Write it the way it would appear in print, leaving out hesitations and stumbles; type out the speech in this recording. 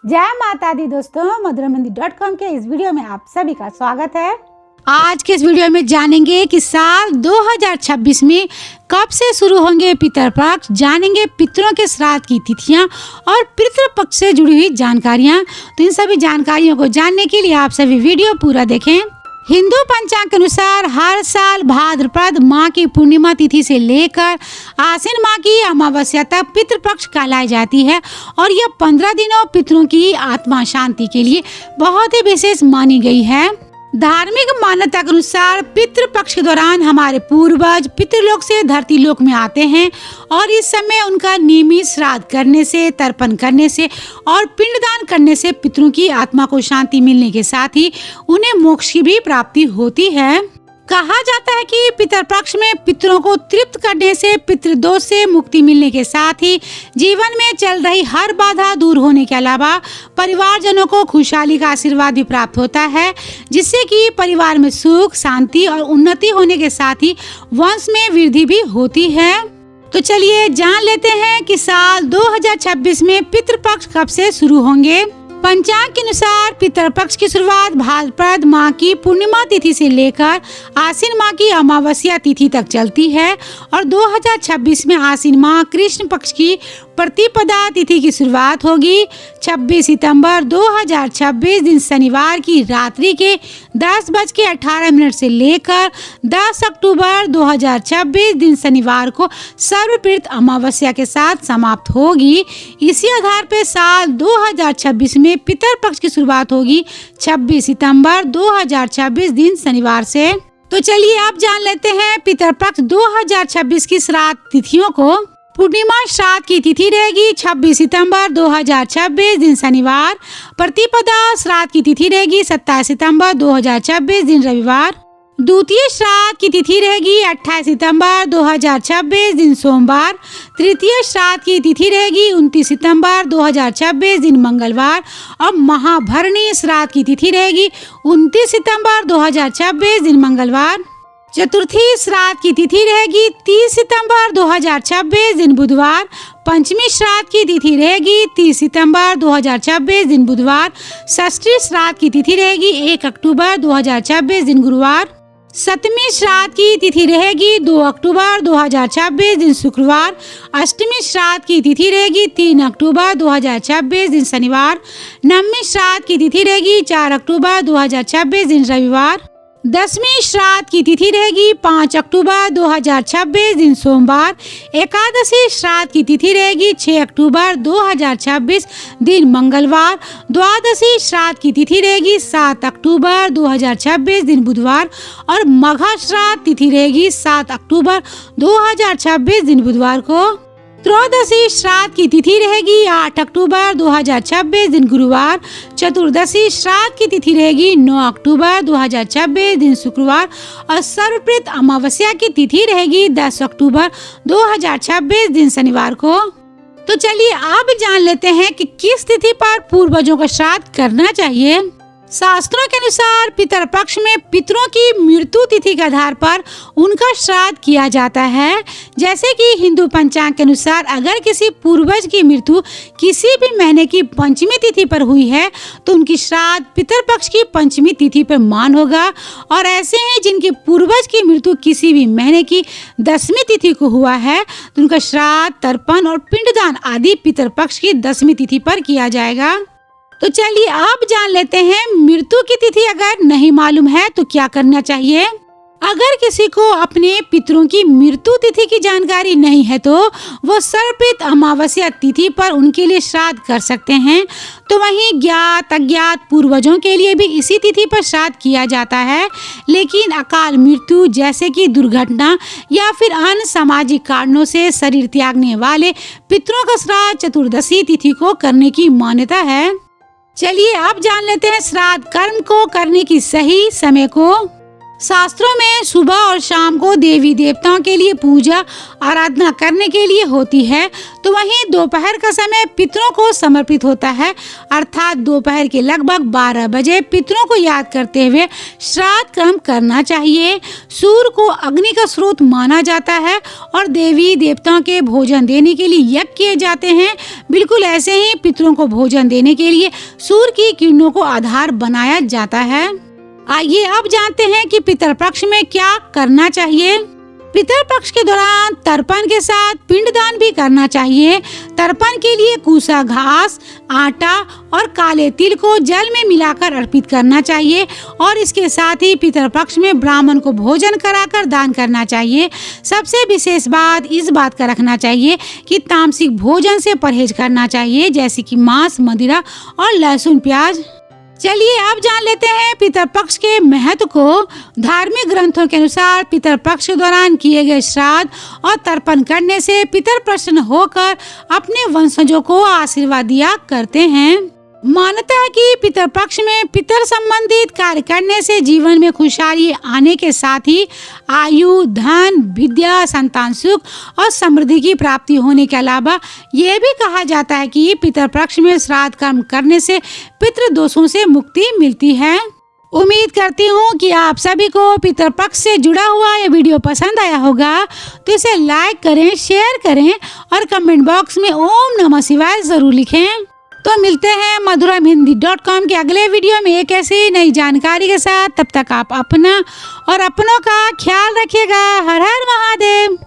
जय माता दी दोस्तों, मधुरामंदिर.com के इस वीडियो में आप सभी का स्वागत है। आज के इस वीडियो में जानेंगे कि साल 2026 में कब से शुरू होंगे पितृपक्ष, जानेंगे पितरों के श्राद्ध की तिथियां और पितृपक्ष से जुड़ी हुई जानकारियां। तो इन सभी जानकारियों को जानने के लिए आप सभी वीडियो पूरा देखें। हिंदू पंचांग के अनुसार हर साल भाद्रपद माह की पूर्णिमा तिथि से लेकर आश्विन माह की अमावस्या तक पितृपक्ष कहलाई जाती है और यह 15 दिनों पितरों की आत्मा शांति के लिए बहुत ही विशेष मानी गई है। धार्मिक मान्यता के अनुसार पितृपक्ष के दौरान हमारे पूर्वज पितृलोक से धरती लोक में आते हैं और इस समय उनका नियमित श्राद्ध करने से, तर्पण करने से और पिंडदान करने से पितरों की आत्मा को शांति मिलने के साथ ही उन्हें मोक्ष की भी प्राप्ति होती है। कहा जाता है कि पितृपक्ष में पितरों को तृप्त करने से पितृदोष से मुक्ति मिलने के साथ ही जीवन में चल रही हर बाधा दूर होने के अलावा परिवारजनों को खुशहाली का आशीर्वाद भी प्राप्त होता है, जिससे कि परिवार में सुख, शांति और उन्नति होने के साथ ही वंश में वृद्धि भी होती है। तो चलिए जान लेते हैं कि साल 2026 में पितृपक्ष कब से शुरू होंगे। पंचांग के अनुसार पितृपक्ष की शुरुआत भाद्रपद माह की पूर्णिमा तिथि से लेकर आश्विन माह की अमावस्या तिथि तक चलती है और 2026 में आश्विन माह कृष्ण पक्ष की प्रतिपदा तिथि की शुरुआत होगी। 26 सितंबर 2026 दिन शनिवार की रात्रि के 10:18 से लेकर 10 अक्टूबर 2026 दिन शनिवार को सर्वप्रथम अमावस्या के साथ समाप्त होगी। इसी आधार पर साल 2026 में पितृपक्ष की शुरुआत होगी 26 सितंबर 2026 दिन शनिवार से। तो चलिए आप जान लेते हैं पितृपक्ष 2026 की श्राद्ध तिथियों को। पूर्णिमा श्राद्ध की तिथि रहेगी 26 सितंबर 2026 दिन शनिवार। प्रतिपदा श्राद्ध की तिथि रहेगी 27 सितंबर 2026 दिन रविवार। द्वितीय श्राद्ध की तिथि रहेगी 28 सितंबर 2026 दिन सोमवार। तृतीय श्राद्ध की तिथि रहेगी 29 सितंबर 2026 दिन मंगलवार और महाभरणी श्राद्ध की तिथि रहेगी 29 सितंबर 2026 दिन मंगलवार। चतुर्थी श्राद्ध की तिथि रहेगी 30 सितंबर 2026 दिन बुधवार। पंचमी श्राद्ध की तिथि रहेगी 30 सितंबर 2026 दिन बुधवार। षष्ठी श्राद्ध की तिथि रहेगी 1 अक्टूबर 2026 दिन गुरुवार। सप्तमी श्राद्ध की तिथि रहेगी 2 अक्टूबर 2026 दिन शुक्रवार। अष्टमी श्राद्ध की तिथि रहेगी 3 अक्टूबर 2026 दिन शनिवार। नवमी श्राद्ध की तिथि रहेगी 4 अक्टूबर 2026 दिन रविवार। दसवीं श्राद्ध की तिथि रहेगी 5 अक्टूबर 2026 दिन सोमवार। एकादशी श्राद्ध की तिथि रहेगी 6 अक्टूबर 2026 दिन मंगलवार। द्वादशी श्राद्ध की तिथि रहेगी 7 अक्टूबर 2026 दिन बुधवार और मघा श्राद्ध तिथि रहेगी 7 अक्टूबर 2026 दिन बुधवार को। त्रयोदशी श्राद्ध की तिथि रहेगी 8 अक्टूबर 2026 दिन गुरुवार। चतुर्दशी श्राद्ध की तिथि रहेगी 9 अक्टूबर 2026 दिन शुक्रवार और सर्वप्रथम अमावस्या की तिथि रहेगी 10 अक्टूबर 2026 दिन शनिवार को। तो चलिए आप जान लेते हैं कि किस तिथि पर पूर्वजों का श्राद्ध करना चाहिए। शास्त्रों के अनुसार पितृपक्ष में पितरों की मृत्यु तिथि के आधार पर उनका श्राद्ध किया जाता है। जैसे कि हिंदू पंचांग के अनुसार अगर किसी पूर्वज की मृत्यु किसी भी महीने की पंचमी तिथि पर हुई है तो उनकी श्राद्ध पितृपक्ष की पंचमी तिथि पर मान होगा और ऐसे हैं जिनकी पूर्वज की मृत्यु किसी भी महीने की 10वीं तिथि को हुआ है तो उनका श्राद्ध, तर्पण और पिंडदान आदि पितृपक्ष की 10वीं तिथि पर किया जाएगा। तो चलिए आप जान लेते हैं मृत्यु की तिथि अगर नहीं मालूम है तो क्या करना चाहिए। अगर किसी को अपने पितरों की मृत्यु तिथि की जानकारी नहीं है तो वो सर्वप्रथम अमावस्या तिथि पर उनके लिए श्राद्ध कर सकते हैं। तो वहीं ज्ञात अज्ञात पूर्वजों के लिए भी इसी तिथि पर श्राद्ध किया जाता है, लेकिन अकाल मृत्यु जैसे कि दुर्घटना या फिर अन्य सामाजिक कारणों से शरीर त्यागने वाले पितरों का श्राद्ध चतुर्दशी तिथि को करने की मान्यता है। चलिए आप जान लेते हैं श्राद्ध कर्म को करने की सही समय को। शास्त्रों में सुबह और शाम को देवी देवताओं के लिए पूजा आराधना करने के लिए होती है, तो वहीं दोपहर का समय पितरों को समर्पित होता है, अर्थात दोपहर के लगभग 12 बजे पितरों को याद करते हुए श्राद्ध कर्म करना चाहिए। सूर्य को अग्नि का स्रोत माना जाता है और देवी देवताओं के भोजन देने के लिए यज्ञ किए जाते हैं। बिल्कुल ऐसे ही पितरों को भोजन देने के लिए सूर्य की किरणों को आधार बनाया जाता है। आइए अब जानते हैं कि पितरपक्ष में क्या करना चाहिए। पितरपक्ष के दौरान तर्पण के साथ पिंडदान भी करना चाहिए। तर्पण के लिए कूसा घास, आटा और काले तिल को जल में मिलाकर अर्पित करना चाहिए और इसके साथ ही पितरपक्ष में ब्राह्मण को भोजन कराकर दान करना चाहिए। सबसे विशेष बात इस बात का रखना चाहिए कि तामसिक भोजन से परहेज करना चाहिए, जैसे कि मांस, मदिरा और लहसुन प्याज। चलिए अब जान लेते हैं पितरपक्ष के महत्व को। धार्मिक ग्रंथों के अनुसार पितरपक्ष के दौरान किए गए श्राद्ध और तर्पण करने से पितर प्रसन्न होकर अपने वंशजों को आशीर्वाद दिया करते हैं। मान्यता है कि पितरपक्ष में पितर संबंधित कार्य करने से जीवन में खुशहाली आने के साथ ही आयु, धन, विद्या, संतान सुख और समृद्धि की प्राप्ति होने के अलावा यह भी कहा जाता है कि पितरपक्ष में श्राद्ध कर्म करने से पितृ दोषों से मुक्ति मिलती है। उम्मीद करती हूँ कि आप सभी को पितरपक्ष से जुड़ा हुआ ये वीडियो पसंद आया होगा, तो इसे लाइक करें, शेयर करें और कमेंट बॉक्स में ओम नमः शिवाय जरूर लिखें। तो मिलते हैं madhuramhindi.com के अगले वीडियो में एक ऐसी नई जानकारी के साथ। तब तक आप अपना और अपनों का ख्याल रखिएगा। हर हर महादेव।